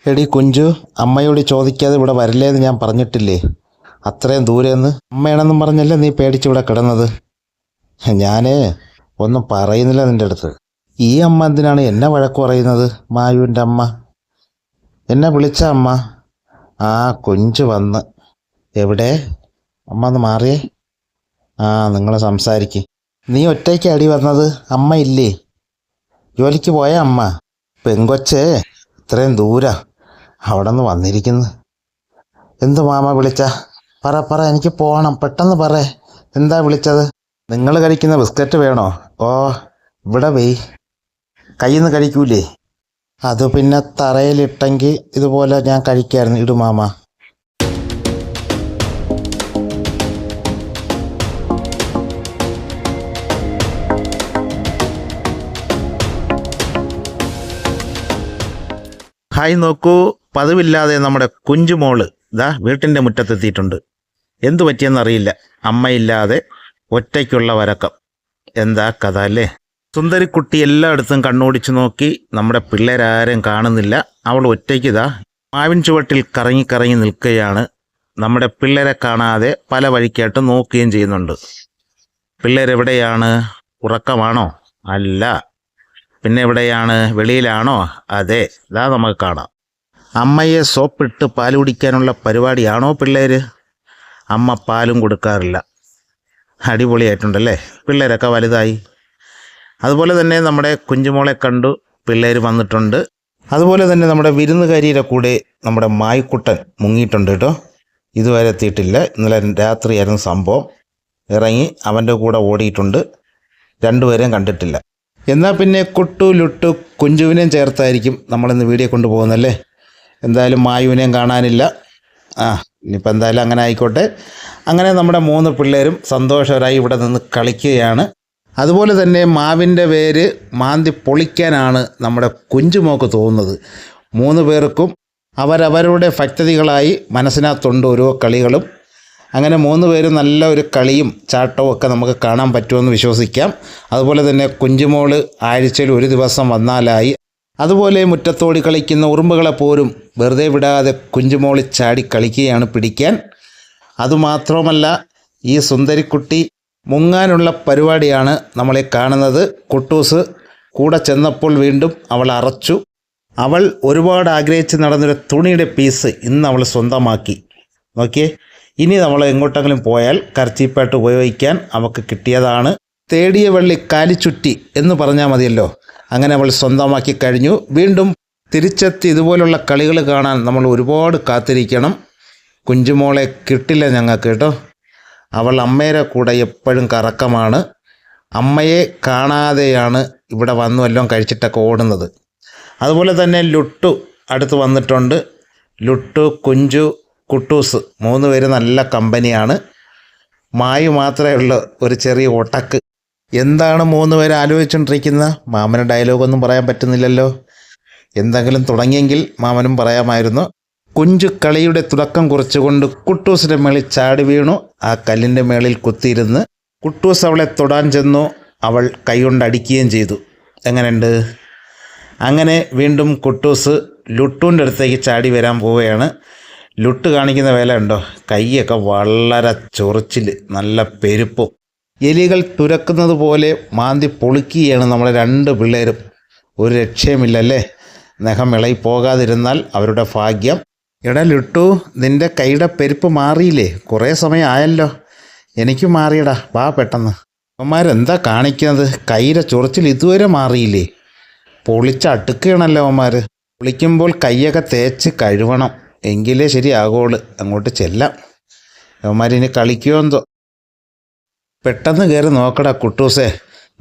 എടി കുഞ്ചു, അമ്മയോട് ചോദിക്കാതെ ഇവിടെ വരില്ലേന്ന് ഞാൻ പറഞ്ഞിട്ടില്ലേ? അത്രയും ദൂരെന്ന് അമ്മയാണെന്നും പറഞ്ഞല്ലേ നീ പേടിച്ചിവിടെ കിടന്നത്? ഞാൻ ഒന്നും പറയുന്നില്ല നിൻ്റെ അടുത്ത്. ഈ അമ്മ എന്തിനാണ് എന്നെ വഴക്ക് പറയുന്നത്? മായുവിൻ്റെ അമ്മ എന്നെ വിളിച്ച അമ്മ. ആ കുഞ്ചു വന്ന്. എവിടെ അമ്മ? ഒന്ന് മാറിയേ. നിങ്ങൾ സംസാരിക്ക്. നീ ഒറ്റയ്ക്ക് അടി വന്നത്? അമ്മ ഇല്ലേ? ജോലിക്ക് പോയ അമ്മ? പെങ്കൊച്ചേ ഇത്രയും ദൂര അവിടെ നിന്ന് വന്നിരിക്കുന്നു. എന്തു മാമ വിളിച്ച? പറ, എനിക്ക് പോകണം, പെട്ടെന്ന് പറ. എന്താ വിളിച്ചത്? നിങ്ങൾ കഴിക്കുന്ന ബിസ്ക്കറ്റ് വേണോ? ഓ ഇവിടെ വെയ്. കയ്യിൽ നിന്ന് കഴിക്കൂലേ? അത് പിന്നെ തറയിലിട്ടെങ്കിൽ ഇതുപോലെ ഞാൻ കഴിക്കായിരുന്നു. ഇടു മാമ. ഹായ്, നോക്കൂ, പതിവില്ലാതെ നമ്മുടെ കുഞ്ചുമോള് ഇതാ വീട്ടിൻ്റെ മുറ്റത്തെത്തിയിട്ടുണ്ട്. എന്തു പറ്റിയെന്നറിയില്ല, അമ്മയില്ലാതെ ഒറ്റയ്ക്കുള്ള വരക്കം. എന്താ കഥ അല്ലേ? സുന്ദരിക്കുട്ടി എല്ലായിടത്തും കണ്ണോടിച്ചു നോക്കി, നമ്മുടെ പിള്ളേരാരും കാണുന്നില്ല. അവൾ ഒറ്റയ്ക്ക് ഇതാ മാവിൻ ചുവട്ടിൽ കറങ്ങി നിൽക്കുകയാണ്. നമ്മുടെ പിള്ളേരെ കാണാതെ പല വഴിക്കായിട്ട് നോക്കുകയും ചെയ്യുന്നുണ്ട്. പിള്ളേരെവിടെയാണ്? ഉറക്കമാണോ? അല്ല. പിന്നെ എവിടെയാണ്? വെളിയിലാണോ? അതെ, ഇതാ നമുക്ക് കാണാം. അമ്മയെ സോപ്പിട്ട് പാൽ കുടിക്കാനുള്ള പരിപാടിയാണോ പിള്ളേർ? അമ്മ പാലും കൊടുക്കാറില്ല. അടിപൊളിയായിട്ടുണ്ടല്ലേ, പിള്ളേരൊക്കെ വലുതായി. അതുപോലെ തന്നെ നമ്മുടെ കുഞ്ചുമോളെ കണ്ടു പിള്ളേർ വന്നിട്ടുണ്ട്. അതുപോലെ തന്നെ നമ്മുടെ വിരുന്നുകാരിയുടെ കൂടെ നമ്മുടെ മായ്ക്കുട്ടൻ മുങ്ങിയിട്ടുണ്ട് കേട്ടോ. ഇതുവരെ എത്തിയിട്ടില്ല. ഇന്നലെ രാത്രിയായിരുന്നു സംഭവം. ഇറങ്ങി അവൻ്റെ കൂടെ ഓടിയിട്ടുണ്ട്. രണ്ടുപേരെയും കണ്ടിട്ടില്ല. എന്നാൽ പിന്നെ കുട്ടു ലുട്ടു കുഞ്ചുവിനെയും ചേർത്തായിരിക്കും നമ്മളിന്ന് വീഡിയോ കൊണ്ടുപോകുന്നല്ലേ. എന്തായാലും മായുവിനെയും കാണാനില്ല. ഇനിയിപ്പോൾ എന്തായാലും അങ്ങനെ ആയിക്കോട്ടെ. അങ്ങനെ നമ്മുടെ 3 പിള്ളേരും സന്തോഷകരായി ഇവിടെ നിന്ന് കളിക്കുകയാണ്. അതുപോലെ തന്നെ മാവിൻ്റെ വേര് മാന്തി പൊളിക്കാനാണ് നമ്മുടെ കുഞ്ചുമോക്ക് തോന്നുന്നത്. 3 പേർക്കും അവരവരുടെ പദ്ധതികളായി മനസ്സിനകത്തുണ്ട് ഓരോ കളികളും. അങ്ങനെ 3 പേരും നല്ല ഒരു കളിയും ചാട്ടവും ഒക്കെ നമുക്ക് കാണാൻ പറ്റുമെന്ന് വിശ്വസിക്കാം. അതുപോലെ തന്നെ കുഞ്ചുമോള് ആഴ്ചയിൽ ഒരു ദിവസം വന്നാലായി. അതുപോലെ മുറ്റത്തോടി കളിക്കുന്ന ഉറുമ്പുകളെ പോലും വെറുതെ വിടാതെ കുഞ്ചുമോളി ചാടി കളിക്കുകയാണ് പിടിക്കാൻ. അതുമാത്രമല്ല, ഈ സുന്ദരിക്കുട്ടി മുങ്ങാനുള്ള പരിപാടിയാണ് നമ്മളെ കാണുന്നത്. കുട്ടൂസ് കൂടെ ചെന്നപ്പോൾ വീണ്ടും അവൾ അറച്ചു. അവൾ ഒരുപാട് ആഗ്രഹിച്ച് നടന്നൊരു തുണിയുടെ പീസ് ഇന്ന് അവൾ സ്വന്തമാക്കി. നോക്കിയേ, ഇനി നമ്മൾ എങ്ങോട്ടെങ്കിലും പോയാൽ കർച്ചീപ്പായിട്ട് ഉപയോഗിക്കാൻ അവൾക്ക് കിട്ടിയതാണ്. തേടിയ വെള്ളി കാലിച്ചുറ്റി എന്ന് പറഞ്ഞാൽ മതിയല്ലോ. അങ്ങനെ അവൾ സ്വന്തമാക്കി കഴിഞ്ഞു. വീണ്ടും തിരിച്ചെത്തി ഇതുപോലുള്ള കളികൾ കാണാൻ നമ്മൾ ഒരുപാട് കാത്തിരിക്കണം. കുഞ്ചുമോളെ കിട്ടില്ല ഞങ്ങൾക്ക് കേട്ടോ. അവൾ അമ്മയുടെ കൂടെ എപ്പോഴും കറക്കമാണ്. അമ്മയെ കാണാതെയാണ് ഇവിടെ വന്നു എല്ലാം കഴിച്ചിട്ടൊക്കെ ഓടുന്നത്. അതുപോലെ തന്നെ ലുട്ടു അടുത്ത് വന്നിട്ടുണ്ട്. ലുട്ടു, കുഞ്ചു, കുട്ടൂസ് 3 പേര് നല്ല കമ്പനിയാണ്. മായു മാത്രമേ ഉള്ളൂ ഒരു ചെറിയ ഒട്ടക്ക്. എന്താണ് 3 പേര് ആലോചിച്ചുകൊണ്ടിരിക്കുന്നത്? മാമന് ഡയലോഗൊന്നും പറയാൻ പറ്റുന്നില്ലല്ലോ. എന്തെങ്കിലും തുടങ്ങിയെങ്കിൽ മാമനും പറയാമായിരുന്നു. കുഞ്ചു കളിയുടെ തുടക്കം കുറിച്ചുകൊണ്ട് കുട്ടൂസിൻ്റെ മേളിൽ ചാടി വീണു. ആ കല്ലിൻ്റെ മേളിൽ കുത്തിയിരുന്ന് കുട്ടൂസ് അവളെ തൊടാൻ ചെന്നു. അവൾ കൈകൊണ്ടടിക്കുകയും ചെയ്തു. എങ്ങനെയുണ്ട്? അങ്ങനെ വീണ്ടും കുട്ടൂസ് ലുട്ടുവിൻ്റെ അടുത്തേക്ക് ചാടി വരാൻ പോവുകയാണ്. ലുട്ട് കാണിക്കുന്ന വേല ഉണ്ടോ? കൈയൊക്കെ വളരെ ചൊറിച്ചിൽ, നല്ല പെരുപ്പും. എലികൾ തുരക്കുന്നത് പോലെ മാന്തി പൊളിക്കുകയാണ് നമ്മളെ 2 പിള്ളേരും. ഒരു രക്ഷയുമില്ലല്ലേ. നഖം ഇളകി പോകാതിരുന്നാൽ അവരുടെ ഭാഗ്യം. എടാ ലുട്ടു, നിൻ്റെ കൈയുടെ പെരുപ്പ് മാറിയില്ലേ? കുറേ സമയം ആയല്ലോ. എനിക്ക് മാറിയടാ, വാ പെട്ടെന്ന്. അവന്മാരെന്താ കാണിക്കുന്നത്? കൈയുടെ ചൊറിച്ചിൽ ഇതുവരെ മാറിയില്ലേ? പൊളിച്ചടുക്കുകയാണല്ലോ അവന്മാർ. പൊളിക്കുമ്പോൾ കൈയൊക്കെ തേച്ച് കഴുകണം, എങ്കിലേ ശരിയാകുള്ളൂ. അങ്ങോട്ട് ചെല്ലാം. അവന്മാരിനി കളിക്കുമോ എന്തോ. പെട്ടെന്ന് കയറി നോക്കടാ കുട്ടൂസേ.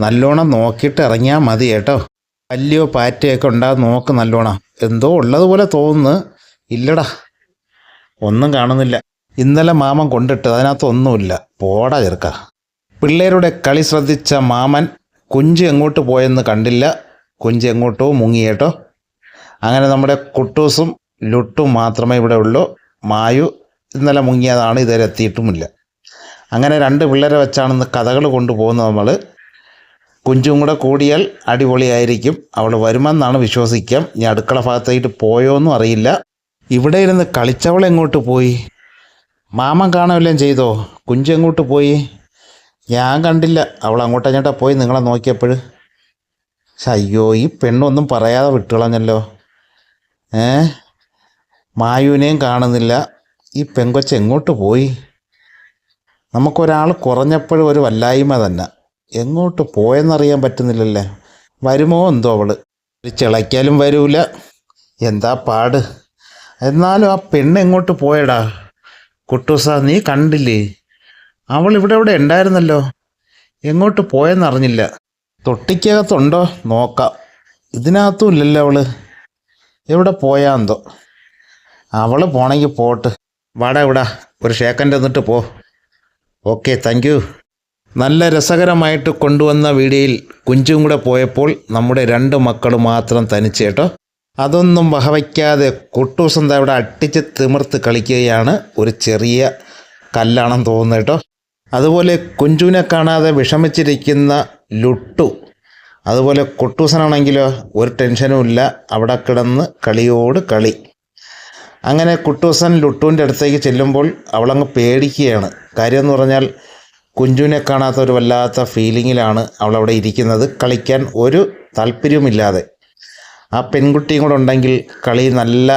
നല്ലോണം നോക്കിയിട്ട് ഇറങ്ങിയാൽ മതി കേട്ടോ. പല്ലിയോ പാറ്റയൊക്കെ ഉണ്ടാകും നോക്ക് നല്ലോണം. എന്തോ ഉള്ളതുപോലെ തോന്നുന്നു. ഇല്ലടാ, ഒന്നും കാണുന്നില്ല. ഇന്നലെ മാമൻ കൊണ്ടിട്ട് അതിനകത്തൊന്നുമില്ല. പോടാ ചെറുക്ക. പിള്ളേരുടെ കളി ശ്രദ്ധിച്ച മാമൻ കുഞ്ച് എങ്ങോട്ട് പോയെന്ന് കണ്ടില്ല. കുഞ്ച് എങ്ങോട്ടോ മുങ്ങിയേട്ടോ. അങ്ങനെ നമ്മുടെ കുട്ടൂസും ലുട്ടും മാത്രമേ ഇവിടെ ഉള്ളൂ. മായു ഇന്നലെ മുങ്ങിയതാണ്, ഇതുവരെ എത്തിയിട്ടുമില്ല. അങ്ങനെ 2 പിള്ളേരെ വെച്ചാണ് ഇന്ന് കഥകൾ കൊണ്ടുപോകുന്നത് നമ്മൾ. കുഞ്ചും കൂടെ കൂടിയാൽ അടിപൊളിയായിരിക്കും. അവൾ വരുമെന്നാണ് വിശ്വസിക്കാം. ഇനി അടുക്കള ഭാഗത്തായിട്ട് പോയോന്നും അറിയില്ല. ഇവിടെ ഇരുന്ന് കളിച്ചവൾ എങ്ങോട്ട് പോയി? മാമൻ കാണുകയെല്ലാം ചെയ്തോ? കുഞ്ചു എങ്ങോട്ട് പോയി? ഞാൻ കണ്ടില്ല. അവൾ അങ്ങോട്ടാ പോയി നിങ്ങളെ നോക്കിയപ്പോൾ. അയ്യോ, ഈ പെണ്ണൊന്നും പറയാതെ വിട്ടുകളഞ്ഞല്ലോ. മായുവിനെയും കാണുന്നില്ല. ഈ പെങ്കൊച്ച് എങ്ങോട്ട് പോയി? നമുക്കൊരാൾ കുറഞ്ഞപ്പോഴും ഒരു വല്ലായ്മ തന്നെ. എങ്ങോട്ട് പോയെന്നറിയാൻ പറ്റുന്നില്ലല്ലേ. വരുമോ എന്തോ അവൾ. ചിളയ്ക്കാലും വരൂല. എന്താ പാട്. എന്നാലും ആ പെണ്ണ് എങ്ങോട്ട് പോയടാ? കുട്ടൂസ, നീ കണ്ടില്ലേ? അവൾ ഇവിടെ ഉണ്ടായിരുന്നല്ലോ. എങ്ങോട്ട് പോയെന്നറിഞ്ഞില്ല. തൊട്ടിക്കകത്തുണ്ടോ നോക്കാം. ഇതിനകത്തും ഇല്ലല്ലോ അവൾ. എവിടെ പോയാന്തോ. അവൾ പോണെങ്കിൽ പോട്ട്. വാടാ ഇവിടെ ഒരു ഷേക്കൻ്റെ എന്നിട്ട് പോ. Okay, thank you. നല്ല രസകരമായിട്ട് കൊണ്ടുവന്ന വീഡിയോയിൽ കുഞ്ചും കൂടെ പോയപ്പോൾ നമ്മുടെ 2 മക്കൾ മാത്രം തനിച്ചേട്ടോ. അതൊന്നും വഹവയ്ക്കാതെ കുട്ടൂസ് എന്താ ഇവിടെ അട്ടിച്ച് തിമിർത്ത് കളിക്കുകയാണ്. ഒരു ചെറിയ കല്ലാണെന്ന് തോന്നുന്നു കേട്ടോ. അതുപോലെ കുഞ്ചുവിനെ കാണാതെ വിഷമിച്ചിരിക്കുന്ന ലുട്ടു. അതുപോലെ കുട്ടൂസനാണെങ്കിലോ ഒരു ടെൻഷനും ഇല്ല, അവിടെ കിടന്ന് കളിയോട് കളി. അങ്ങനെ കുട്ടൂസൻ ലുട്ടുവിൻ്റെ അടുത്തേക്ക് ചെല്ലുമ്പോൾ അവളങ്ങ് പേടിക്കുകയാണ്. കാര്യം എന്ന് പറഞ്ഞാൽ കുഞ്ചുവിനെ കാണാത്ത ഒരു വല്ലാത്ത ഫീലിങ്ങിലാണ് അവളവിടെ ഇരിക്കുന്നത്, കളിക്കാൻ ഒരു താല്പര്യവുമില്ലാതെ. ആ പെൺകുട്ടിയും കൂടെ ഉണ്ടെങ്കിൽ കളി നല്ല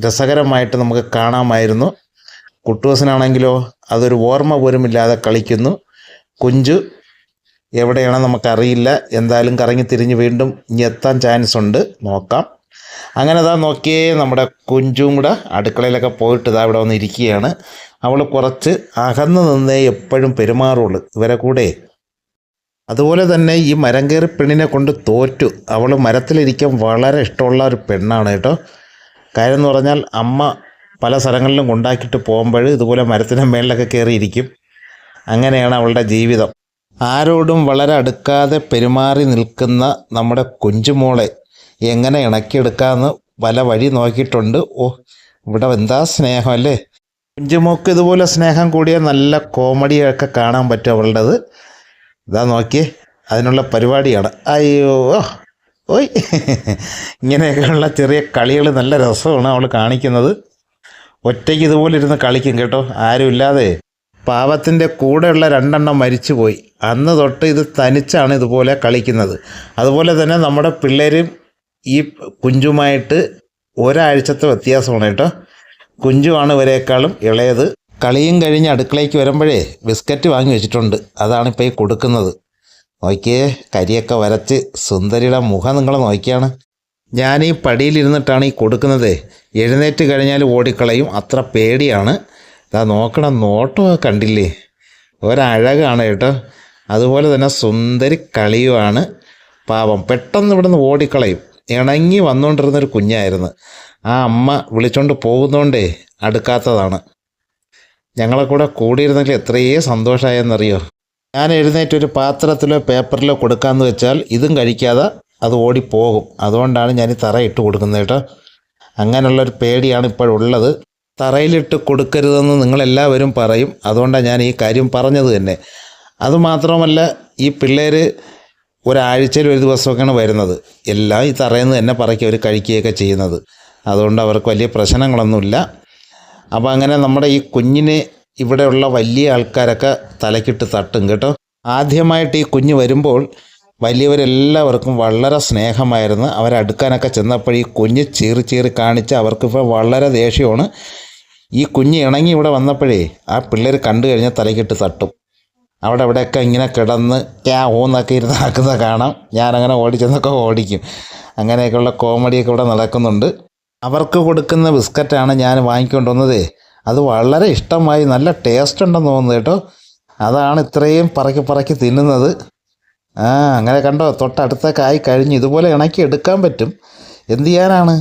രസകരമായിട്ട് നമുക്ക് കാണാമായിരുന്നു. കുട്ടൂസനാണെങ്കിലോ അതൊരു ഓർമ്മ പോലുമില്ലാതെ കളിക്കുന്നു. കുഞ്ചു എവിടെയാണെന്ന് നമുക്കറിയില്ല. എന്തായാലും കറങ്ങി തിരിഞ്ഞ് വീണ്ടും ഇനി എത്താൻ ചാൻസ് ഉണ്ട്, നോക്കാം. അങ്ങനെ നോക്കിയേ നമ്മുടെ കുഞ്ചും കൂടെ അടുക്കളയിലൊക്കെ പോയിട്ട് ഇവിടെ വന്ന് ഇരിക്കുകയാണ്. അവൾ കുറച്ച് അകന്ന് നിന്നേ എപ്പോഴും പെരുമാറുള്ളൂ ഇവരെ കൂടെ. അതുപോലെ തന്നെ ഈ മരം കയറി പെണ്ണിനെ കൊണ്ട് തോറ്റു. അവൾ മരത്തിലിരിക്കാൻ വളരെ ഇഷ്ടമുള്ള ഒരു പെണ്ണാണ് കേട്ടോ. കാര്യം എന്ന് പറഞ്ഞാൽ അമ്മ പല സ്ഥലങ്ങളിലും കൊണ്ടാക്കിയിട്ട് പോകുമ്പോൾ ഇതുപോലെ മരത്തിൻ്റെ മേളിലൊക്കെ കയറിയിരിക്കും. അങ്ങനെയാണ് അവളുടെ ജീവിതം. ആരോടും വളരെ അടുക്കാതെ പെരുമാറി നിൽക്കുന്ന നമ്മുടെ കുഞ്ചുമോളെ എങ്ങനെ ഇണക്കിയെടുക്കാമെന്ന് പല വഴി നോക്കിയിട്ടുണ്ട്. ഇവിടെ എന്താ സ്നേഹമല്ലേ. കുഞ്ചുമോക്ക് ഇതുപോലെ സ്നേഹം കൂടിയ നല്ല കോമഡിയൊക്കെ കാണാൻ പറ്റും അവളുടേത്. നോക്കിയേ, അതിനുള്ള പരിപാടിയാണ്. അയ്യോ ഓയ്, ഇങ്ങനെയൊക്കെയുള്ള ചെറിയ കളികൾ നല്ല രസമാണ് അവൾ കാണിക്കുന്നത്. ഒറ്റയ്ക്ക് ഇതുപോലെ ഇരുന്ന് കളിക്കും കേട്ടോ, ആരുമില്ലാതെ. പാവത്തിൻ്റെ കൂടെയുള്ള 2 എണ്ണം മരിച്ചുപോയി. അന്ന് തൊട്ട് ഇത് തനിച്ചാണ് ഇതുപോലെ കളിക്കുന്നത്. അതുപോലെ തന്നെ നമ്മുടെ പിള്ളേരും ഈ കുഞ്ചുമായിട്ട് ഒരാഴ്ചത്തെ വ്യത്യാസമാണ് കേട്ടോ. കുഞ്ചുവാണ് ഇവരെക്കാളും ഇളയത്. കളിയും കഴിഞ്ഞ് അടുക്കളയ്ക്ക് വരുമ്പോഴേ ബിസ്ക്കറ്റ് വാങ്ങി വെച്ചിട്ടുണ്ട്. അതാണിപ്പോൾ ഈ കൊടുക്കുന്നത്. നോക്കിയേ, കരിയൊക്കെ വരച്ച് സുന്ദരിയുടെ മുഖം നിങ്ങൾ നോക്കിയാണ്. ഞാൻ ഈ പടിയിലിരുന്നിട്ടാണ് ഈ കൊടുക്കുന്നത്. എഴുന്നേറ്റ് കഴിഞ്ഞാൽ ഓടിക്കളയും, അത്ര പേടിയാണ്. നോക്കണം, നോട്ടമൊക്കെ കണ്ടില്ലേ, ഒരഴകാണ് കേട്ടോ. അതുപോലെ തന്നെ സുന്ദരി കളിയുമാണ്. പാവം പെട്ടെന്ന് ഇവിടുന്ന് ഓടിക്കളയും. ഇണങ്ങി വന്നുകൊണ്ടിരുന്നൊരു കുഞ്ഞായിരുന്നു. ആ അമ്മ വിളിച്ചോണ്ട് പോകുന്നോണ്ടേ അടുക്കാത്തതാണ്. ഞങ്ങളെ കൂടെ കൂടിയിരുന്നെങ്കിൽ എത്രയേ സന്തോഷമായെന്നറിയോ. ഞാൻ എഴുന്നേറ്റ് ഒരു പാത്രത്തിലോ പേപ്പറിലോ കൊടുക്കാമെന്ന് വെച്ചാൽ ഇതും കഴിക്കാതെ അത് ഓടിപ്പോകും. അതുകൊണ്ടാണ് ഞാൻ ഈ തറയിട്ട് കൊടുക്കുന്നത് കേട്ടോ. അങ്ങനെയുള്ളൊരു പേടിയാണ് ഇപ്പോഴുള്ളത്. തറയിലിട്ട് കൊടുക്കരുതെന്ന് നിങ്ങളെല്ലാവരും പറയും. അതുകൊണ്ടാണ് ഞാൻ ഈ കാര്യം പറഞ്ഞത് തന്നെ. അതുമാത്രമല്ല, ഈ പിള്ളേർ ഒരാഴ്ചയിൽ ഒരു ദിവസമൊക്കെയാണ് വരുന്നത്. എല്ലാം ഈ തറയിൽ നിന്ന് തന്നെ പറക്കി അവർ കഴിക്കുകയൊക്കെ ചെയ്യുന്നത്. അതുകൊണ്ട് അവർക്ക് വലിയ പ്രശ്നങ്ങളൊന്നുമില്ല. അപ്പോൾ അങ്ങനെ നമ്മുടെ ഈ കുഞ്ഞിനെ ഇവിടെയുള്ള വലിയ ആൾക്കാരൊക്കെ തലക്കിട്ട് തട്ടും കേട്ടോ. ആദ്യമായിട്ട് ഈ കുഞ്ഞ് വരുമ്പോൾ വലിയവരെല്ലാവർക്കും വളരെ സ്നേഹമായിരുന്നു. അവരടുക്കാനൊക്കെ ചെന്നപ്പോൾ ഈ കുഞ്ഞ് ചീറി കാണിച്ച് അവർക്കിപ്പോൾ വളരെ ദേഷ്യമാണ്. ഈ കുഞ്ഞ് ഇണങ്ങി ഇവിടെ വന്നപ്പോഴേ ആ പിള്ളേർ കണ്ടു കഴിഞ്ഞാൽ തലക്കിട്ട് തട്ടും. അവിടെയൊക്കെ ഇങ്ങനെ കിടന്ന് ഓന്നൊക്കെ ഇരുന്ന് ആക്കുന്നത് കാണാം. ഞാനങ്ങനെ ഓടിച്ചെന്നൊക്കെ ഓടിക്കും. അങ്ങനെയൊക്കെയുള്ള കോമഡിയൊക്കെ ഇവിടെ നടക്കുന്നുണ്ട്. അവർക്ക് കൊടുക്കുന്ന ബിസ്ക്കറ്റാണ് ഞാൻ വാങ്ങിക്കൊണ്ട് വന്നതേ. അത് വളരെ ഇഷ്ടമായി, നല്ല ടേസ്റ്റ് ഉണ്ടെന്ന് തോന്നുന്നു കേട്ടോ. അതാണ് ഇത്രയും പറക്കി തിന്നുന്നത്. അങ്ങനെ കണ്ടോ, തൊട്ടടുത്തൊക്കെ ആയി കഴിഞ്ഞ്. ഇതുപോലെ ഇണക്കി എടുക്കാൻ പറ്റും. എന്ത് ചെയ്യാനാണ്,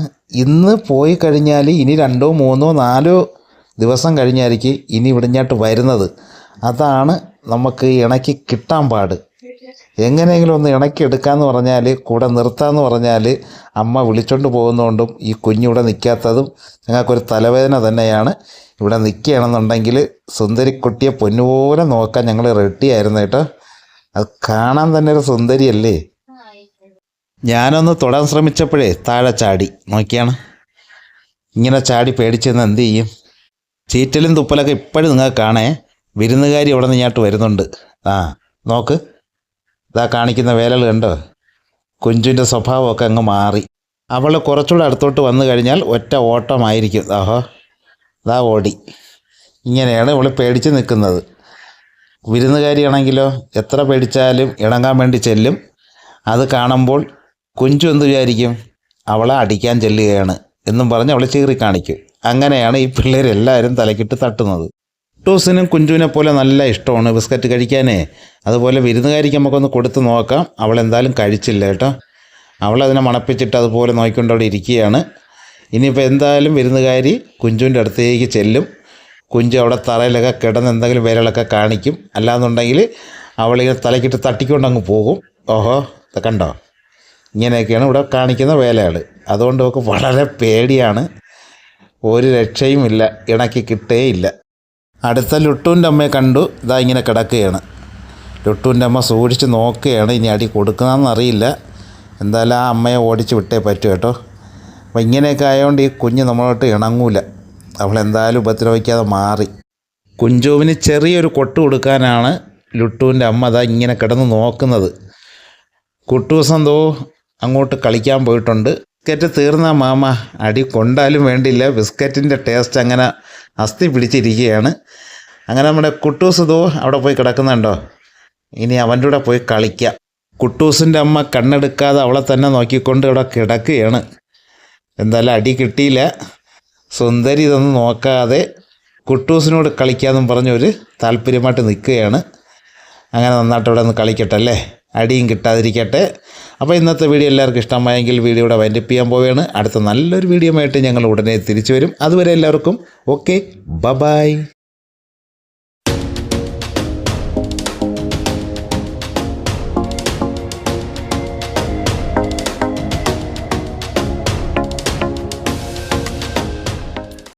ഇന്ന് പോയി കഴിഞ്ഞാൽ ഇനി 2, 3, 4 ദിവസം കഴിഞ്ഞായിരിക്കും ഇനി ഇവിടിഞ്ഞാട്ട് വരുന്നത്. അതാണ് നമുക്ക് ഇണക്കി കിട്ടാൻ പാട്. എങ്ങനെയെങ്കിലും ഒന്ന് ഇണക്കി എടുക്കാമെന്ന് പറഞ്ഞാൽ, കൂടെ നിർത്താമെന്ന് പറഞ്ഞാൽ അമ്മ വിളിച്ചോണ്ട് പോകുന്നതുകൊണ്ടും ഈ കുഞ്ഞിവിടെ നിൽക്കാത്തതും ഞങ്ങൾക്കൊരു തലവേദന തന്നെയാണ്. ഇവിടെ നിൽക്കുകയാണെന്നുണ്ടെങ്കിൽ സുന്ദരിക്കുട്ടിയെ പൊന്നുപോലെ നോക്കാൻ ഞങ്ങൾ റെഡിയായിരുന്നു കേട്ടോ. അത് കാണാൻ തന്നെ ഒരു സുന്ദരിയല്ലേ. ഞാനൊന്ന് തൊടാൻ ശ്രമിച്ചപ്പോഴേ താഴെ ചാടി. നോക്കിയാണ് ഇങ്ങനെ ചാടി പേടിച്ചെന്ന് എന്ത് ചെയ്യും? ചീറ്റലും തുപ്പലൊക്കെ ഇപ്പോഴും നിങ്ങൾക്ക് കാണേ. വിരുന്നുകാരി അവിടെ നിന്ന് ഇങ്ങോട്ട് വരുന്നുണ്ട്. ആ നോക്ക്, ഇതാ കാണിക്കുന്ന വേലകൾ കണ്ടോ? കുഞ്ചുവിൻ്റെ സ്വഭാവമൊക്കെ അങ്ങ് മാറി. അവൾ കുറച്ചുകൂടെ അടുത്തോട്ട് വന്നു കഴിഞ്ഞാൽ ഒറ്റ ഓട്ടമായിരിക്കും. ആഹോ, ഇതാ ഓടി. ഇങ്ങനെയാണ് ഇവൾ പേടിച്ച് നിൽക്കുന്നത്. വിരുന്നുകാരിയാണെങ്കിലോ എത്ര പേടിച്ചാലും ഇണങ്ങാൻ വേണ്ടി ചെല്ലും. അത് കാണുമ്പോൾ കുഞ്ചു എന്ത് വിചാരിക്കും? അവളെ അടിക്കാൻ ചെല്ലുകയാണ് എന്നും പറഞ്ഞ് അവളെ ചീറി കാണിക്കും. അങ്ങനെയാണ് ഈ പിള്ളേരെല്ലാവരും തലക്കിട്ട് തട്ടുന്നത്. കുട്ടൂസിനും കുഞ്ചുവിനെ പോലെ നല്ല ഇഷ്ടമാണ് ബിസ്ക്കറ്റ് കഴിക്കാനേ. അതുപോലെ വിരുന്നുകാരിക്ക് നമുക്കൊന്ന് കൊടുത്ത് നോക്കാം. അവളെന്തായാലും കഴിച്ചില്ല കേട്ടോ. അവളതിനെ മണപ്പിച്ചിട്ട് അതുപോലെ നോക്കിക്കൊണ്ട് അവിടെ ഇരിക്കുകയാണ്. ഇനിയിപ്പോൾ എന്തായാലും വിരുന്നുകാരി കുഞ്ചുവിൻ്റെ അടുത്തേക്ക് ചെല്ലും. കുഞ്ചു അവിടെ തറയിലൊക്കെ കിടന്ന് എന്തെങ്കിലും വിരലൊക്കെ കാണിക്കും. അല്ലാന്നുണ്ടെങ്കിൽ അവളിങ്ങനെ തലക്കിട്ട് തട്ടിക്കൊണ്ട് അങ്ങ് പോകും. ഓഹോ, ഇത് കണ്ടോ? ഇങ്ങനെയൊക്കെയാണ് ഇവിടെ കാണിക്കുന്ന വേലകൾ. അതുകൊണ്ട് നമുക്ക് വളരെ പേടിയാണ്. ഒരു രക്ഷയുമില്ല, ഇണക്കി കിട്ടേയില്ല. അടുത്ത ലുട്ടൂൻ്റെ അമ്മയെ കണ്ടു. ഇതാ ഇങ്ങനെ കിടക്കുകയാണ്. ലുട്ടൂൻ്റെ അമ്മ സൂക്ഷിച്ച് നോക്കുകയാണ്. ഇനി അടി കൊടുക്കണമെന്നറിയില്ല. എന്തായാലും ആ അമ്മയെ ഓടിച്ച് വിട്ടേ പറ്റൂ കേട്ടോ. അപ്പോൾ ഇങ്ങനെയൊക്കെ ആയതുകൊണ്ട് ഈ കുഞ്ഞ് നമ്മളോട്ട് ഇണങ്ങൂല. അവളെന്തായാലും ഉപദ്രവിക്കാതെ മാറി. കുഞ്ചുവിന് ചെറിയൊരു കൊട്ട് കൊടുക്കാനാണ് ലുട്ടൂൻ്റെ അമ്മ അതാ ഇങ്ങനെ കിടന്ന് നോക്കുന്നത്. കുട്ടൂസെന്തോ അങ്ങോട്ട് കളിക്കാൻ പോയിട്ടുണ്ട്. ബിസ്ക്കറ്റ് തീർന്ന മാമ, അടി കൊണ്ടാലും വേണ്ടില്ല. ബിസ്ക്കറ്റിൻ്റെ ടേസ്റ്റ് അങ്ങനെ അസ്ഥി പിടിച്ചിരിക്കുകയാണ്. അങ്ങനെ നമ്മുടെ കുട്ടൂസ് ഇതോ അവിടെ പോയി കിടക്കുന്നുണ്ടോ. ഇനി അവൻ്റെ കൂടെ പോയി കളിക്കാം. കുട്ടൂസിൻ്റെ അമ്മ കണ്ണെടുക്കാതെ അവളെ തന്നെ നോക്കിക്കൊണ്ട് ഇവിടെ കിടക്കുകയാണ്. എന്തായാലും അടി കിട്ടിയില്ല. സുന്ദരി ഇതൊന്നും നോക്കാതെ കുട്ടൂസിനോട് കളിക്കാമെന്നും പറഞ്ഞൊരു താല്പര്യമായിട്ട് നിൽക്കുകയാണ്. അങ്ങനെ നന്നായിട്ട് ഇവിടെ ഒന്ന് കളിക്കട്ടെ അല്ലേ, അടിയും കിട്ടാതിരിക്കട്ടെ. അപ്പോൾ ഇന്നത്തെ വീഡിയോ എല്ലാവർക്കും ഇഷ്ടമായെങ്കിൽ വീഡിയോയുടെ വൈൻഡപ്പ് ചെയ്യാൻ പോവുകയാണ്. അടുത്ത നല്ലൊരു വീഡിയോ ആയിട്ട് ഞങ്ങൾ ഉടനെ തിരിച്ചു വരും. അതുവരെ എല്ലാവർക്കും ഓക്കെ, ബൈ.